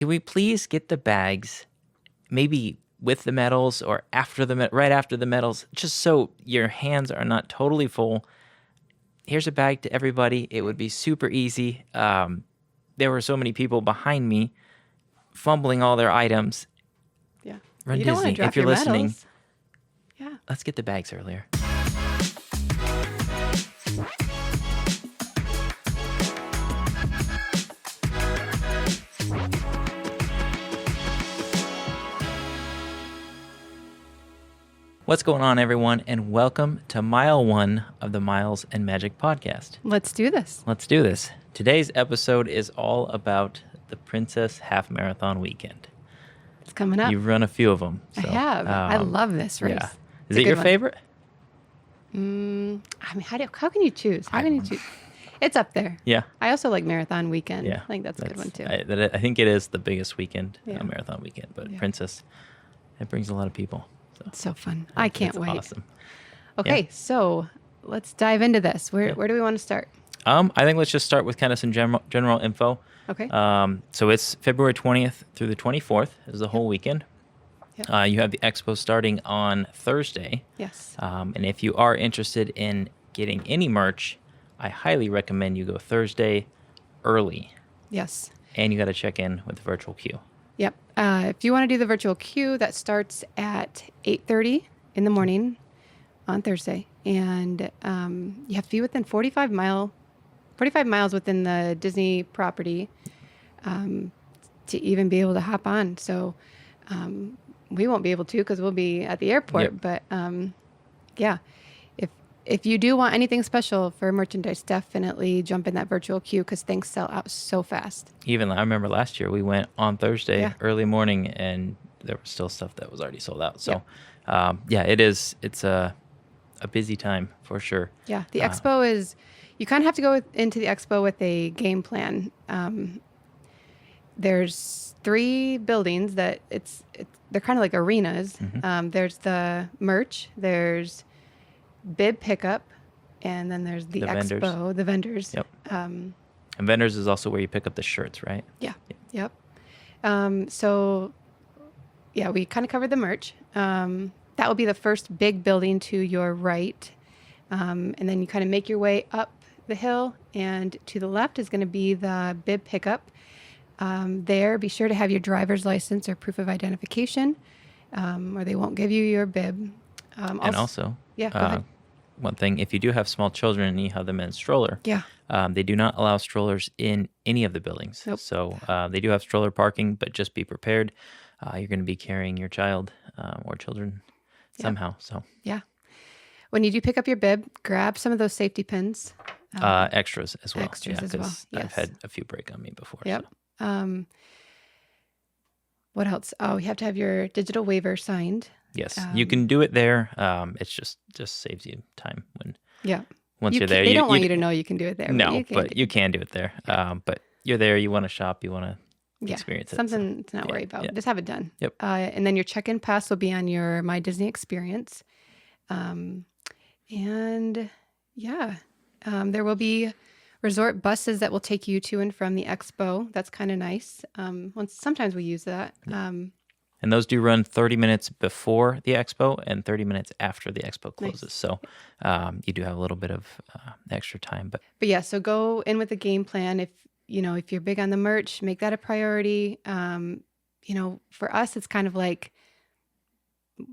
Can we please get the bags, maybe with the medals or right after the medals, just so your hands are not totally full? Here's a bag to everybody. It would be super easy. There were so many people behind me fumbling all their items. Yeah. Run You don't want to Disney, drop if you're your listening, medals. Yeah. let's get the bags earlier. What's going on, everyone, and welcome to Mile 1 of the Miles and Magic podcast. Let's do this. Let's do this. Today's episode is all about the Princess Half Marathon Weekend. It's coming up. You've run a few of them. So, I have. I love this race. Yeah. Is it your favorite? I mean, how can you choose? How can you choose? It's up there. Yeah. I also like Marathon Weekend. Yeah. I think that's a good one, too. I think it is the biggest weekend, Yeah. marathon weekend, but Yeah. Princess, it brings a lot of people. So It's so fun. I can't wait. Awesome. Okay, so let's dive into this. Where do we want to start? I think let's just start with kind of some general info. Okay. So it's February 20th through the 24th is the whole weekend. Yep. You have the expo starting on Thursday. Yes. And if you are interested in getting any merch, I highly recommend you go Thursday early. Yes. And you got to check in with the virtual queue. Yep. If you want to do the virtual queue, that starts at 8:30 in the morning on Thursday. And you have to be within 45 miles within the Disney property to even be able to hop on. So we won't be able to because we'll be at the airport. Yep. But yeah, if you do want anything special for merchandise, definitely jump in that virtual queue because things sell out so fast. Even I remember last year we went on Thursday Yeah. early morning and there was still stuff that was already sold out. So Yep. it's a busy time for sure. Yeah, the expo is, you kind of have to go into the expo with a game plan. There's 3 buildings that they're kind of like arenas. Mm-hmm. There's the merch, there's bib pickup, and then there's the expo, vendors. the vendors. Yep. And vendors is also where you pick up the shirts, right? Yeah. Yep. So yeah, we kind of covered the merch. That will be the first big building to your right. And then you kind of make your way up the hill, and to the left is going to be the bib pickup. There, be sure to have your driver's license or proof of identification, or they won't give you your bib. And also, yeah, go ahead. one thing, if you do have small children and you have them in a stroller, Yeah. They do not allow strollers in any of the buildings. Nope. So they do have stroller parking, but just be prepared. You're going to be carrying your child or children somehow. So Yeah. When you do pick up your bib, grab some of those safety pins. extras as well. Extras as well, 'cause I've yes. had a few break on me before. Yep. So. What else? Oh, you have to have your digital waiver signed. Yes, you can do it there. It's just saves you time when Yeah. once you're there. They don't want you to know you can do it there. No, but you can do it there. But you're there. You want to shop. You want to experience it. Something to not worry about. Yeah. Just have it done. Yep. And then your check-in pass will be on your My Disney experience. And yeah, there will be resort buses that will take you to and from the expo. That's kind of nice. Sometimes we use that. And those do run 30 minutes before the expo and 30 minutes after the expo closes. Nice. So you do have a little bit of extra time. But yeah, so go in with a game plan. If you're big on the merch, make that a priority. For us, it's kind of like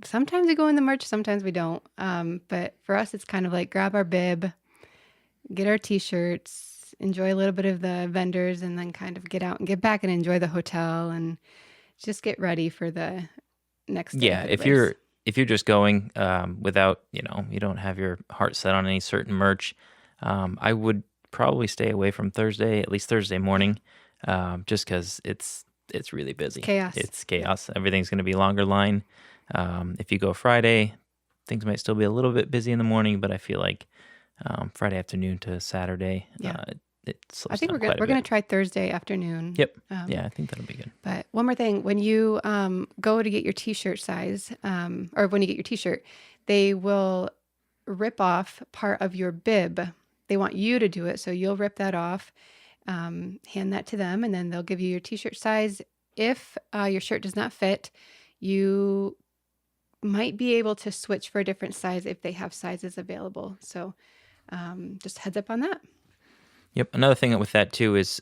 sometimes we go in the merch, sometimes we don't. But for us, it's kind of like grab our bib, get our T-shirts, enjoy a little bit of the vendors, and then kind of get out and get back and enjoy the hotel and just get ready for the next day. Yeah, if you're just going without, you don't have your heart set on any certain merch, I would probably stay away from Thursday, at least Thursday morning, just because it's really busy. It's chaos. Everything's going to be longer line. If you go Friday, things might still be a little bit busy in the morning, but I feel like Friday afternoon to Saturday, it slows I think down we're going to try Thursday afternoon. Yep. I think that'll be good. But one more thing, when you go to get your T-shirt size, or when you get your T-shirt, they will rip off part of your bib. They want you to do it, so you'll rip that off, hand that to them, and then they'll give you your T-shirt size. if your shirt does not fit, you might be able to switch for a different size if they have sizes available. So just heads up on that. Yep. Another thing with that too is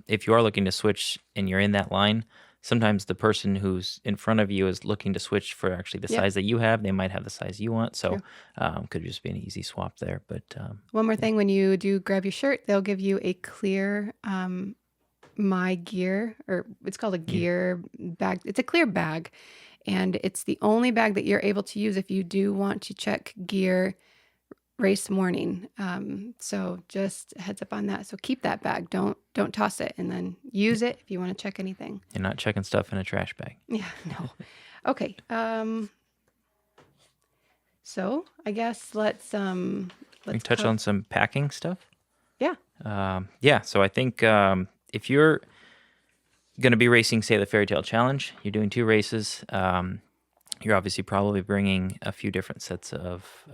if you are looking to switch and you're in that line, sometimes the person who's in front of you is looking to switch for actually the Yep, size that you have. They might have the size you want, so true. could just be an easy swap there. But One more yeah, thing, when you do grab your shirt, they'll give you a clear My Gear, or it's called a yeah, gear bag. It's a clear bag, and it's the only bag that you're able to use if you do want to check gear race morning. So just heads up on that. So keep that bag. Don't toss it, and then use it if you want to check anything. you're not checking stuff in a trash bag. Yeah, no. Okay. So I guess let's We can touch on some packing stuff. yeah. Yeah, so I think if you're going to be racing, say, the Fairytale Challenge, you're doing 2 races. You're obviously probably bringing a few different sets of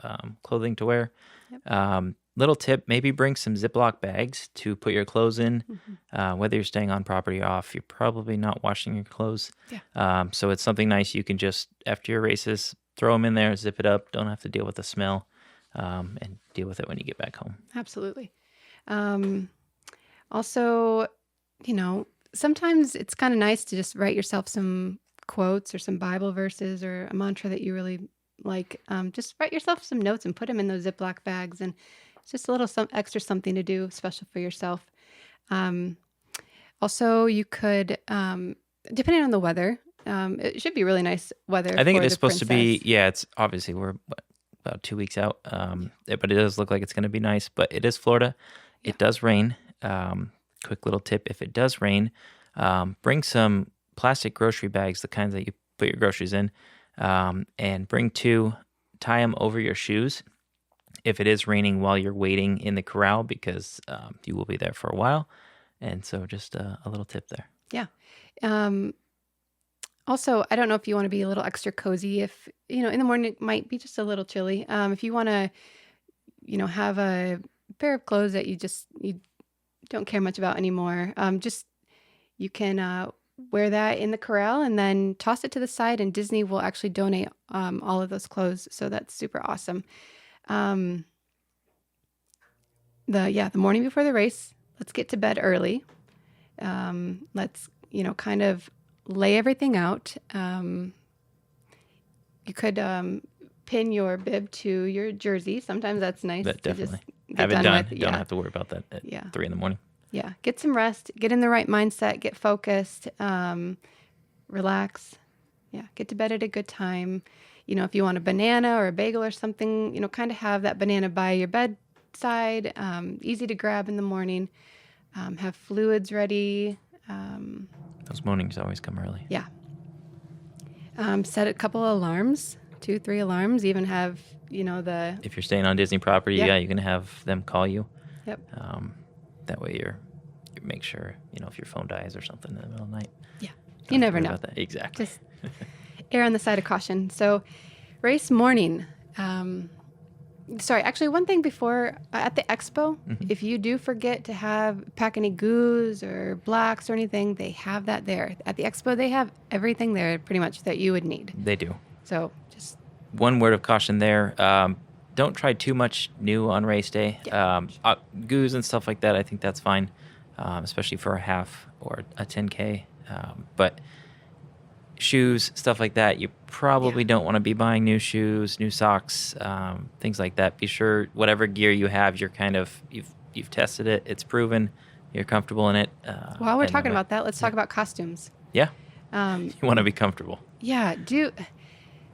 clothing to wear. Yep. Little tip, maybe bring some Ziploc bags to put your clothes in. Mm-hmm. Whether you're staying on property or off, you're probably not washing your clothes. Yeah. So it's something nice you can just, after your races, throw them in there, zip it up, don't have to deal with the smell, and deal with it when you get back home. Absolutely. Also, sometimes it's kind of nice to just write yourself some quotes or some Bible verses or a mantra that you really like. Just write yourself some notes and put them in those Ziploc bags, and it's just a little some extra something to do special for yourself. Also, you could, depending on the weather, it should be really nice weather I think for it is the supposed to be, princess. yeah, it's obviously we're about 2 weeks out, but it does look like it's going to be nice. But it is Florida. Yeah. It does rain. Quick little tip, if it does rain, bring some plastic grocery bags, the kinds that you put your groceries in, and bring 2, tie them over your shoes if it is raining while you're waiting in the corral, because you will be there for a while. And so just a little tip there. Yeah. Um, Also, I don't know if you want to be a little extra cozy. If, in the morning it might be just a little chilly. If you want to, have a pair of clothes that you don't care much about anymore, just you can wear that in the corral and then toss it to the side, and Disney will actually donate all of those clothes. So that's super awesome. Um, the morning before the race, let's get to bed early. Let's kind of lay everything out. You could pin your bib to your jersey. Sometimes that's nice But to just definitely get have it done done. with. You don't Yeah, have to worry about that at yeah, 3 a.m. yeah. Get some rest. Get in the right mindset. Get focused. Relax. Yeah, get to bed at a good time. If you want a banana or a bagel or something, kind of have that banana by your bedside. Easy to grab in the morning. Have fluids ready. Those mornings always come early. Yeah. Set a couple of alarms, 2, 3 alarms. Even have, the. If you're staying on Disney property, Yeah. yeah, you can have them call you. Yep. That way you make sure, if your phone dies or something in the middle of the night. Yeah. Don't You have to never worry know. about that. Exactly. Just err on the side of caution. So, race morning. Sorry, actually, one thing before at the expo, if you do forget to pack any goos or blacks or anything, they have that there. At the expo, they have everything there pretty much that you would need. They do. So just One word of caution there. Don't try too much new on race day. yeah, Goos and stuff like that, I think that's fine, especially for a half or a 10K. But shoes, stuff like that, you probably don't want to be buying new shoes, new socks, things like that. Be sure whatever gear you have, you've tested it, it's proven, you're comfortable in it. while we're and talking that way- about that, let's talk about costumes. Yeah, Um, you want to be comfortable. yeah,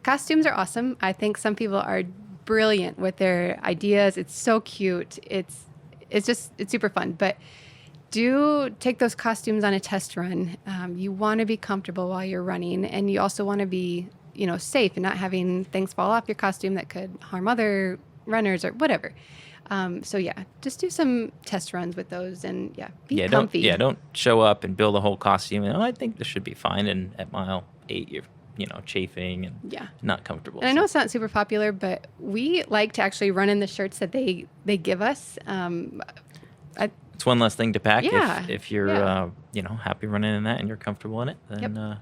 costumes are awesome. I think some people are brilliant with their ideas. It's so cute. It's super fun. But do take those costumes on a test run. You want to be comfortable while you're running, and you also want to be, safe and not having things fall off your costume that could harm other runners or whatever. So yeah, just do some test runs with those, and be comfy. Don't show up and build a whole costume. And, I think this should be fine. And at mile 8, you're chafing and Yeah. not comfortable. And I know it's not super popular, but we like to actually run in the shirts that they give us. it's one less thing to pack. Yeah. If you're Yeah. happy running in that and you're comfortable in it, Yep. then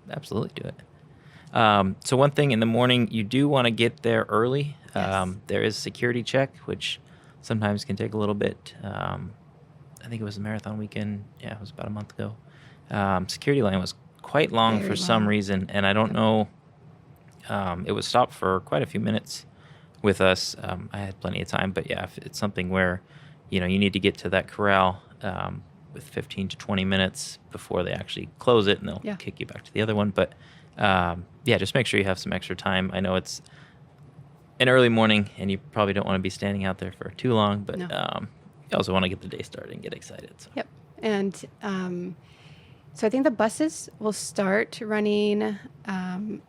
absolutely do it. So one thing in the morning, you do want to get there early. Yes. There is security check, which sometimes can take a little bit. I think it was a marathon weekend. Yeah, it was about a month ago. Security line was quite long Very for some long. reason, and I don't Yep. know. It was stopped for quite a few minutes with us. I had plenty of time, but yeah, if it's something where you need to get to that corral with 15 to 20 minutes before they actually close it, and they'll Yeah. kick you back to the other one. But yeah, just make sure you have some extra time. I know it's an early morning, and you probably don't want to be standing out there for too long, but No. you also want to get the day started and get excited. So. Yep. And so I think the buses will start running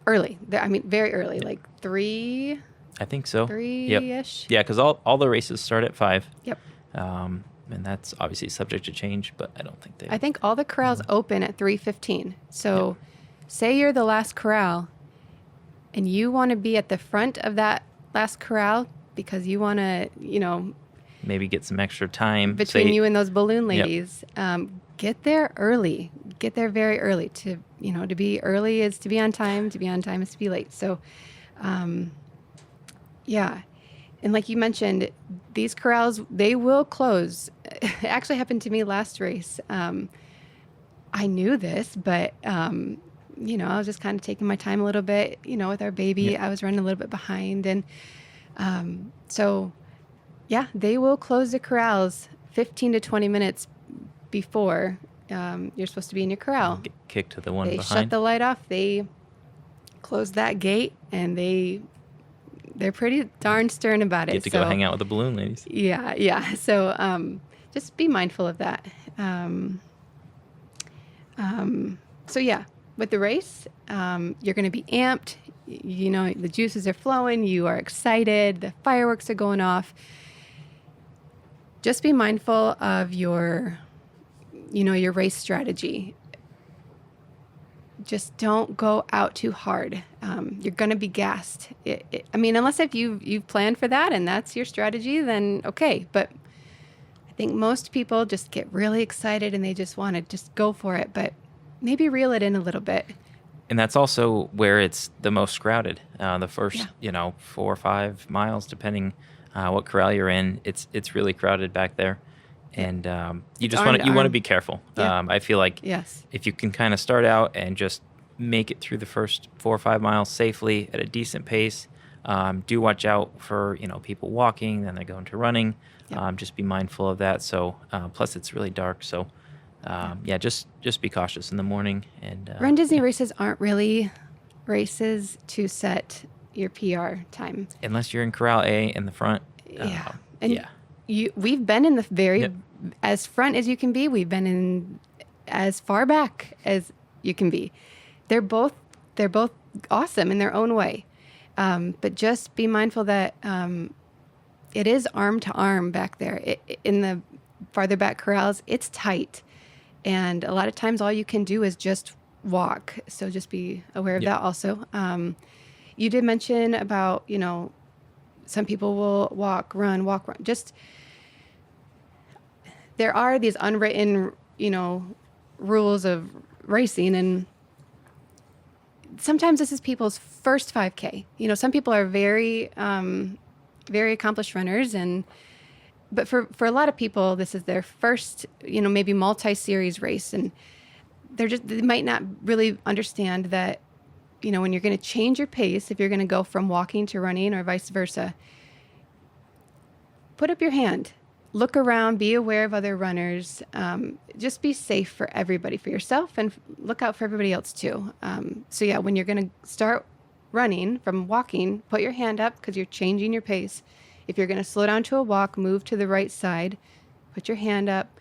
early. I mean, very early, like I think so. Yep. 3-ish. Yeah, because all the races start at 5. Yep. And that's obviously subject to change, but I don't think they. I think all the corrals open at 3:15. So say you're the last corral and you want to be at the front of that last corral because you want to, Maybe get some extra time between you and those balloon Yep. ladies, get there early. Get there very early. To be early is to be on time. To be on time is to be late. So, yeah. And like you mentioned, these corrals, they will close. It actually happened to me last race. I knew this, but, I was just kind of taking my time a little bit, with our baby. Yep. I was running a little bit behind. And so, yeah, they will close the corrals 15 to 20 minutes before you're supposed to be in your corral. Get kicked to the one They behind. shut the light off. They close that gate, and they're pretty darn stern about it. Get to go hang out with the balloon ladies. Yeah. So just be mindful of that. So yeah, with the race, you're going to be amped. The juices are flowing. You are excited. The fireworks are going off. Just be mindful of your race strategy. Just don't go out too hard. You're going to be gassed. Unless if you've planned for that and that's your strategy, then okay. But I think most people just get really excited and they just want to just go for it. But maybe reel it in a little bit. And that's also where it's the most crowded. The first, Yeah. 4 or 5 miles, depending what corral you're in, it's really crowded back there. And you It's just arm want to to arm. be careful. Yeah. I feel like Yes. if you can kind of start out and just make it through the first 4 or 5 miles safely at a decent pace, do watch out for people walking, then they're going to running. Yep. Just be mindful of that. So plus it's really dark, so just be cautious in the morning. And Run Disney races aren't really races to set your PR time. unless you're in corral A in the front. Yeah. Yeah. We've been in the very Yep. as front as you can be. We've been in as far back as you can be. They're both awesome in their own way. But just be mindful that it is arm to arm back there. In the farther back corrals, it's tight. And a lot of times all you can do is just walk. So just be aware of Yep. that also. You did mention about, some people will walk, run. Just, there are these unwritten, rules of racing. And sometimes this is people's first 5K. Some people are very, very accomplished runners, but for a lot of people, this is their first, maybe multi-series race, and they might not really understand that, when you're going to change your pace, if you're going to go from walking to running or vice versa, put up your hand, look around, be aware of other runners, just be safe for everybody, for yourself, and look out for everybody else too. So yeah, when you're going to start running from walking, put your hand up because you're changing your pace. If you're going to slow down to a walk, move to the right side, put your hand up.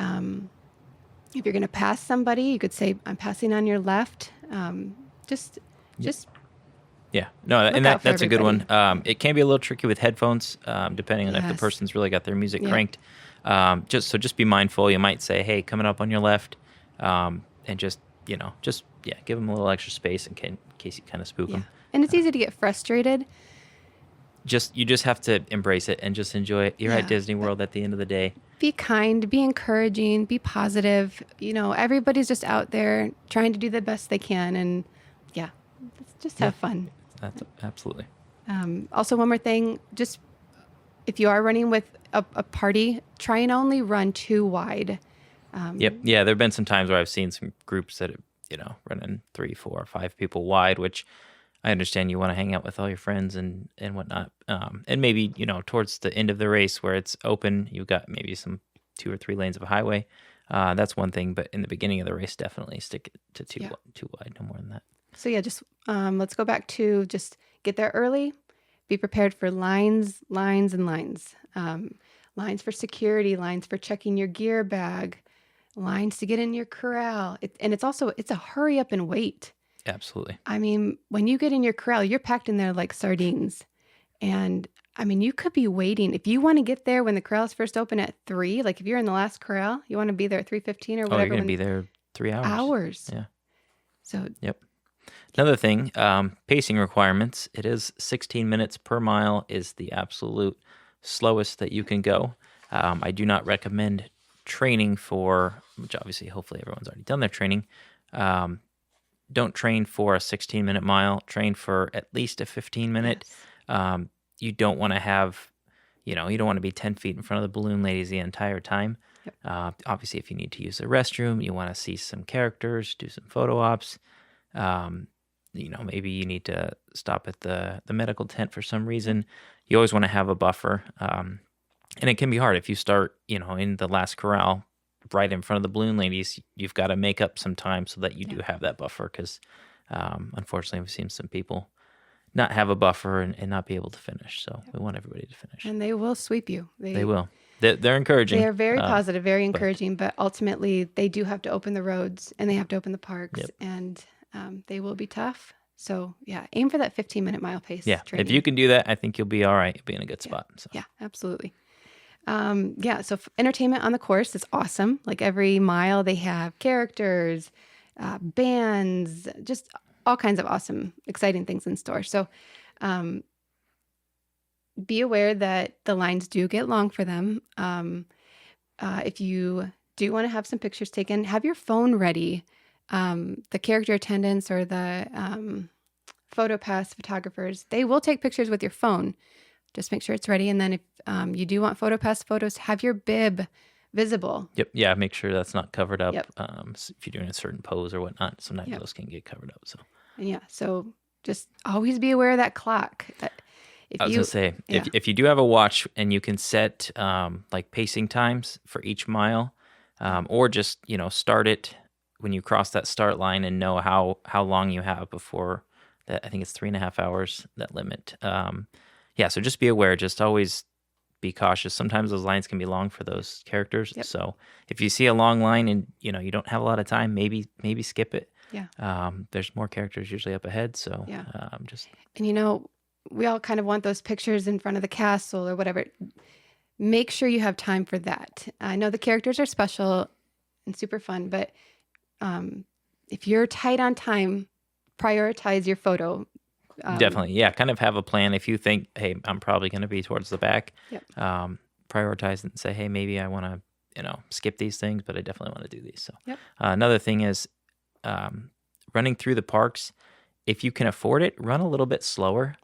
If you're going to pass somebody, you could say, I'm passing on your left. Just Yeah, no, Look and out for that's a good one. everybody. It can be a little tricky with headphones, depending on if the Yes. person's really got their music Yeah. cranked. Just be mindful. You might say, "Hey, coming up on your left," and just give them a little extra space in case you kind of spook yeah. them. And it's easy to get frustrated. You just have to embrace it and just enjoy it. You're at Yeah. Disney World at the end of the day. be kind, be encouraging, be positive. Everybody's just out there trying to do the best they can. And yeah, just Yeah, have fun. that's absolutely. Also, one more thing, just if you are running with a party, try and only run 2 wide. Yep. Yeah, there have been some times where I've seen some groups that, running 3, 4, 5 people wide, which I understand you want to hang out with all your friends and whatnot. And maybe, towards the end of the race where it's open, you've got maybe some 2 or 3 lanes of a highway. That's one thing. But in the beginning of the race, definitely stick it to Yeah. two wide, no more than that. So yeah, just let's go back to just get there early. Be prepared for lines, lines, and lines. Lines for security, lines for checking your gear bag, lines to get in your corral. It's a hurry up and wait. Absolutely. I mean, when you get in your corral, you're packed in there like sardines. And I mean, you could be waiting. If you want to get there when the corrals first open at 3, like if you're in the last corral, you want to be there at 3:15 or Oh, you're whatever. going to be there 3 hours. Hours. Yeah. So Yep. Another thing, pacing requirements. It is 16 minutes per mile is the absolute slowest that you can go. I do not recommend training for, which obviously hopefully everyone's already done their training. Don't train for a 16-minute mile. Train for at least a 15-minute. yes. You don't want to have, you don't want to be 10 feet in front of the balloon ladies the entire time. Yep. Obviously, if you need to use the restroom, you want to see some characters, do some photo ops. Maybe you need to stop at the medical tent for some reason. You always want to have a buffer. And it can be hard if you start, in the last corral right in front of the balloon ladies. You've got to make up some time so that you do have that buffer because, unfortunately, we've seen some people not have a buffer and not be able to finish. So we want everybody to finish. And they will sweep you. They will. They're encouraging. They are very positive, very encouraging, but ultimately they do have to open the roads and they have to open the parks, and they will be tough. So yeah, aim for that 15-minute mile pace. Yeah, training. if you can do that, I think you'll be all right. You'll be in a good spot. So. Yeah, absolutely. So entertainment on the course is awesome. Like every mile they have characters, bands, just all kinds of awesome, exciting things in store. So be aware that the lines do get long for them. If you do want to have some pictures taken, have your phone ready. The character attendants or the PhotoPass photographers, they will take pictures with your phone. Just make sure it's ready. And then if you do want PhotoPass photos, have your bib visible. Yep. Yeah. Make sure that's not covered up. Yep. If you're doing a certain pose or whatnot, sometimes those can get covered up. So. And so just always be aware of that clock. I was going to say, if you do have a watch and you can set like pacing times for each mile, or just, start it when you cross that start line and know how long you have before that. I think it's 3.5 hours, that limit. So just be aware, just always be cautious. Sometimes those lines can be long for those characters. Yep. So if you see a long line and, you don't have a lot of time, maybe skip it. Yeah. There's more characters usually up ahead. So And we all kind of want those pictures in front of the castle or whatever. Make sure you have time for that. I know the characters are special and super fun, but if you're tight on time, prioritize your photo. Definitely. Yeah. Kind of have a plan. If you think, hey, I'm probably going to be towards the back, prioritize and say, hey, maybe I want to, skip these things, but I definitely want to do these. So another thing is running through the parks. If you can afford it, run a little bit slower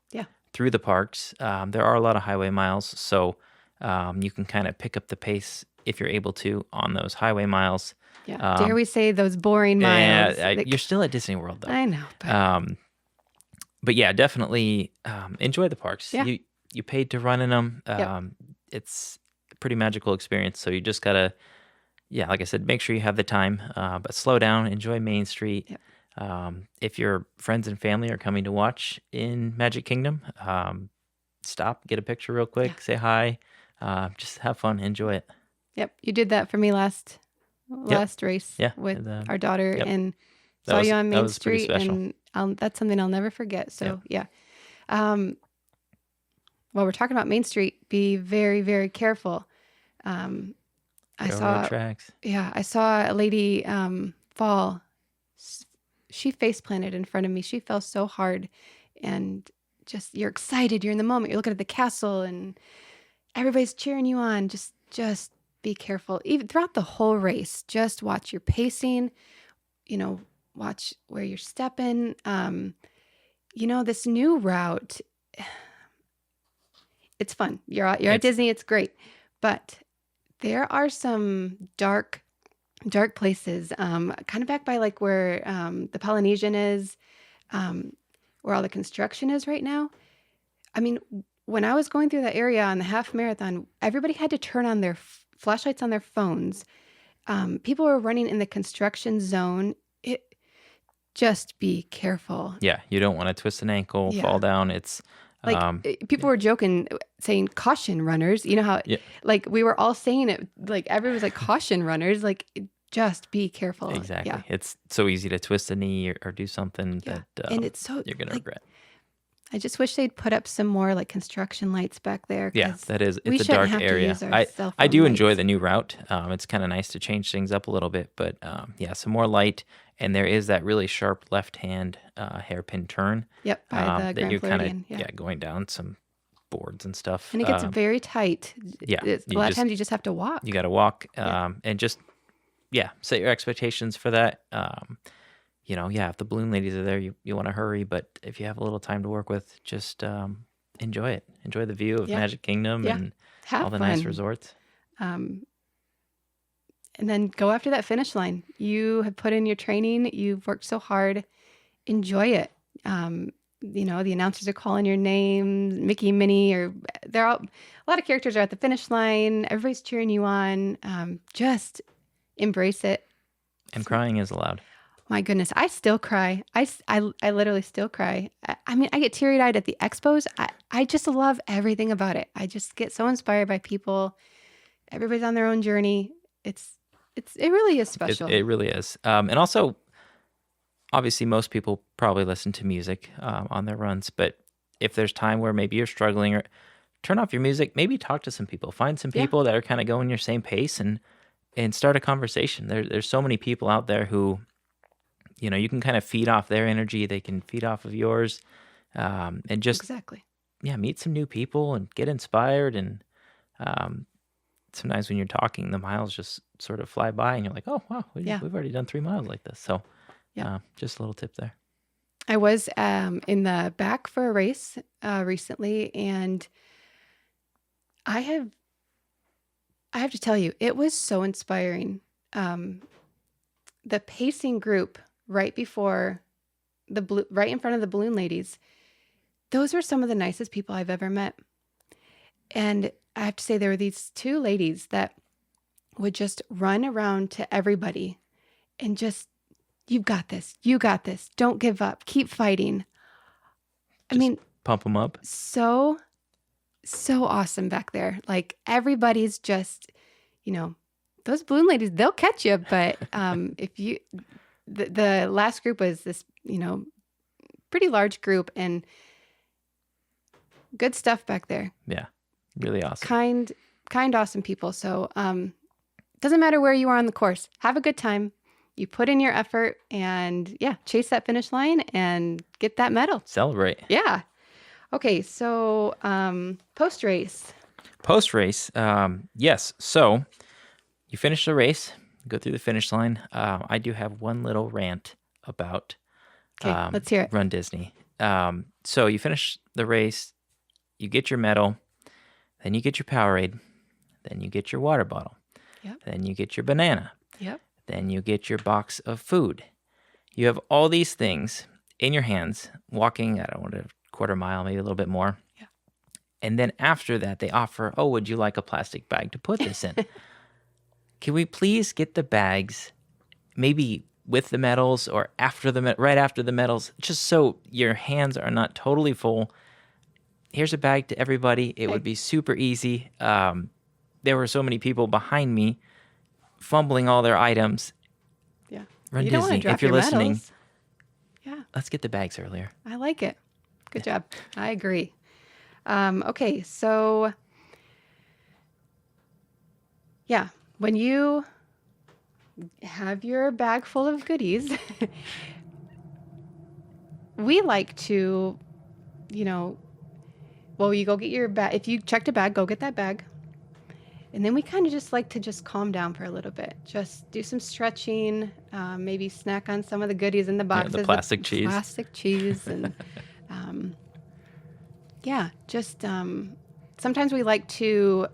through the parks. There are a lot of highway miles, so you can kind of pick up the pace if you're able to on those highway miles. Yeah. Dare we say those boring miles? Yeah, you're still at Disney World, though. I know. But yeah, definitely enjoy the parks. Yeah. You paid to run in them. It's a pretty magical experience. So you just gotta, like I said, make sure you have the time. But slow down, enjoy Main Street. Yep. If your friends and family are coming to watch in Magic Kingdom, stop, get a picture real quick, say hi, just have fun, enjoy it. Yep, you did that for me last race with our daughter, and saw you on Main Street, and that's something I'll never forget. So while we're talking about Main Street, be very, very careful. I saw a lady fall. She face planted in front of me. She fell so hard, and just, you're excited. You're in the moment. You're looking at the castle, and everybody's cheering you on. Just be careful. Even throughout the whole race, just watch your pacing, watch where you're stepping. This new route, it's fun. You're at It's Disney, it's great. But there are some dark places, kind of back by like where the Polynesian is, where all the construction is right now. I mean, when I was going through that area on the half marathon, everybody had to turn on their flashlights on their phones. People were running in the construction zone. Just be careful. yeah, you don't want to twist an ankle, fall down. It's Like people were joking, saying caution runners. You know how yeah, like we were all saying it, like everyone was like caution runners, like just be careful. exactly. Yeah. It's so easy to twist a knee or do something Yeah. that And it's so you're gonna like regret. I just wish they'd put up some more like construction lights back there. Yeah, 'Cause that is. we It's a shouldn't dark have to area. use our cell I phone do enjoy lights. the new route. It's kind of nice to change things up a little bit, but yeah, some more light, and there is that really sharp left-hand hairpin turn Yep, by the that Grand you're kind of Floridian. Yeah. going down some boards and stuff. And it gets very tight. Yeah, A you lot of just times you just have to walk. you got to walk Yeah. and just set your expectations for that. If the balloon ladies are there, you want to hurry, but if you have a little time to work with, just enjoy it. Enjoy the view of Yeah. Magic Kingdom Yeah. and Have all the nice fun. resorts. Um, and then go after that finish line. You have put in your training. You've worked so hard. Enjoy it. The announcers are calling your name, Mickey, Minnie, or they're all, a lot of characters are at the finish line. Everybody's cheering you on. Just embrace it. And crying is allowed. My goodness, I still cry. I literally still cry. I mean, I get teary-eyed at the expos. I just love everything about it. I just get so inspired by people. Everybody's on their own journey. It really is special. It really is. And also, obviously, most people probably listen to music on their runs. But if there's time where maybe you're struggling, or turn off your music, maybe talk to some people. Find some Yeah. people that are kind of going your same pace and start a conversation. There's so many people out there who, you can kind of feed off their energy. They can feed off of yours, and just Exactly. meet some new people and get inspired. And sometimes when you're talking, the miles just sort of fly by, and you're like, oh wow, Yeah. we've already done 3 miles like this. So Yeah. just a little tip there. I was in the back for a race recently, and I have to tell you, it was so inspiring. The pacing group right before right in front of the balloon ladies, those were some of the nicest people I've ever met. And I have to say, there were these two ladies that would just run around to everybody and just, you've got this. You got this. Don't give up. Keep fighting. I Just mean, pump them up. so awesome back there. Like everybody's just, those balloon ladies, they'll catch you. But if you, the last group was this, pretty large group, and good stuff back there. Yeah, really awesome. Kind, awesome people. So doesn't matter where you are on the course. Have a good time. You put in your effort and chase that finish line and get that medal. Celebrate. Yeah. Okay, so post race. Post race, yes. So you finish the race, go through the finish line. I do have one little rant about Okay, let's hear it. Run Disney. So you finish the race, you get your medal, then you get your Powerade, then you get your water bottle, Yep. then you get your banana, Yep. then you get your box of food. You have all these things in your hands, walking, I don't know, a quarter mile, maybe a little bit more. Yeah. And then after that, they offer, oh, would you like a plastic bag to put this in? Can we please get the bags maybe with the medals or right after the medals, just so your hands are not totally full? Here's a bag to everybody. It would be super easy. There were so many people behind me fumbling all their items. Yeah. Run You don't want to Disney, drop if you're your listening, medals. Yeah, let's get the bags earlier. I like it. Good job. I agree. Okay, so when you have your bag full of goodies, we like to, you go get your bag. If you checked a bag, go get that bag. And then we kind of just like to just calm down for a little bit. Just do some stretching, maybe snack on some of the goodies in the Yeah, the boxes, plastic cheese. plastic cheese, and yeah, just sometimes we like to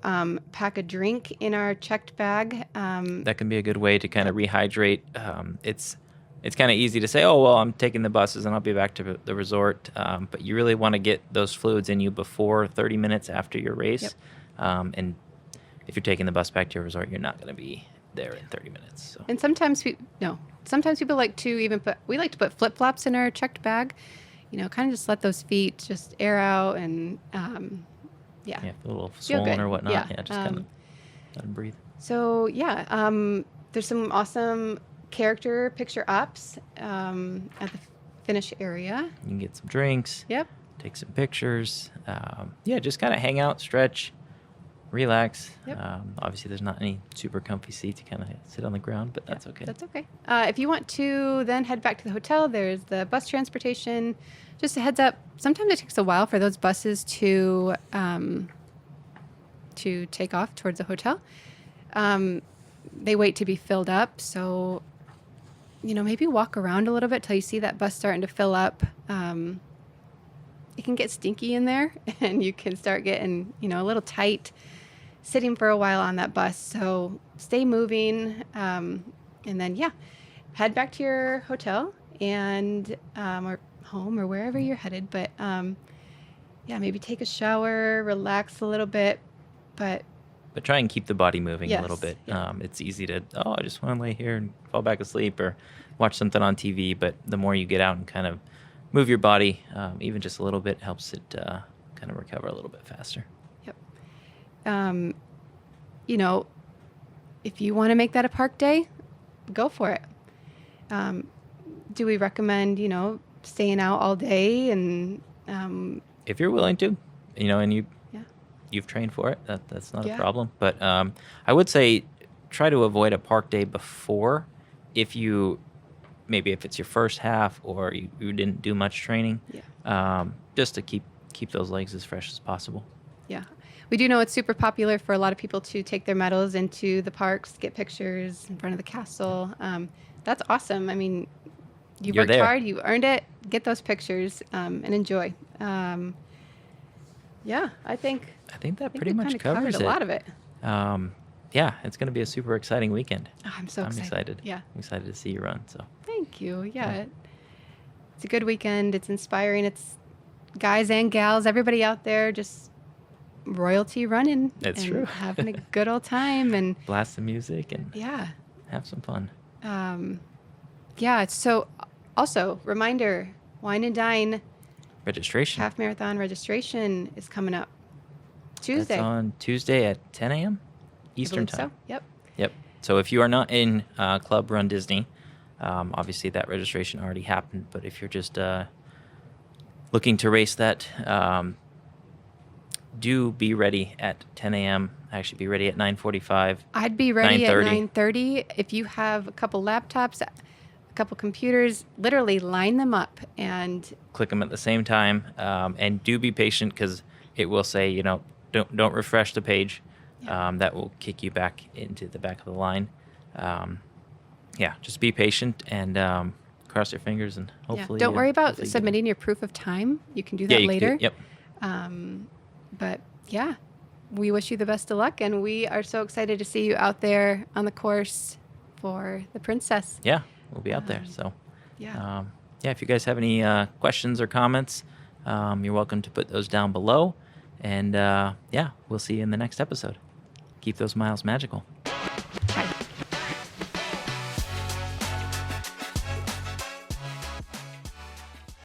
pack a drink in our checked bag. That can be a good way to kind of rehydrate. It's kind of easy to say, oh, well, I'm taking the buses and I'll be back to the resort. But you really want to get those fluids in you before 30 minutes after your race. Yep. And if you're taking the bus back to your resort, you're not going to be there in 30 minutes. So. And sometimes people like to we like to put flip-flops in our checked bag, kind of just let those feet just air out and, Yeah, a little swollen or whatnot. Yeah, just kind of let them breathe. So, there's some awesome character picture ops at the finish area. You can get some drinks. Yep. Take some pictures. Just kind of hang out, stretch, relax. Yep. Obviously, there's not any super comfy seats. You kind of sit on the ground, but that's okay. That's okay. If you want to then head back to the hotel, there's the bus transportation. Just a heads up, sometimes it takes a while for those buses to take off towards the hotel. They wait to be filled up, so maybe walk around a little bit till you see that bus starting to fill up. It can get stinky in there, and you can start getting a little tight sitting for a while on that bus. So stay moving, and then head back to your hotel and or home or wherever you're headed. But maybe take a shower, relax a little bit, but try and keep the body moving a little bit. Yeah. It's easy to, I just want to lay here and fall back asleep or watch something on TV. But the more you get out and kind of move your body, even just a little bit, helps it kind of recover a little bit faster. Yep. If you want to make that a park day, go for it. Do we recommend, staying out all day? And if you're willing to, and you've trained for it, that's not a problem. But I would say try to avoid a park day before if it's your first half or you didn't do much training, just to keep those legs as fresh as possible. Yeah. We do know it's super popular for a lot of people to take their medals into the parks, get pictures in front of the castle. That's awesome. I mean, you worked hard, you earned it, get those pictures and enjoy. I think that pretty much covers a lot of it. It's going to be a super exciting weekend. Oh, I'm excited. Yeah. I'm excited to see you run. So thank you. Yeah. It's a good weekend. It's inspiring. It's guys and gals, everybody out there just royalty running. That's true. Having a good old time and blast the music and have some fun. So also reminder, Wine and Dine registration. Half marathon registration is coming up Tuesday. That's on Tuesday at 10 a.m. Eastern time. So. Yep. So if you are not in Club runDisney, obviously that registration already happened. But if you're just looking to race that, do be ready at 10 a.m. Actually, be ready at 9:45. I'd be ready at 9:30. If you have a couple laptops, a couple computers, literally line them up and click them at the same time. And do be patient because it will say, don't refresh the page. That will kick you back into the back of the line. Just be patient and cross your fingers and hopefully. Don't worry about submitting your proof of time. You can do that later. Yep. But we wish you the best of luck, and we are so excited to see you out there on the course for the Princess. Yeah, we'll be out there. So, if you guys have any questions or comments, you're welcome to put those down below. And we'll see you in the next episode. Keep those miles magical.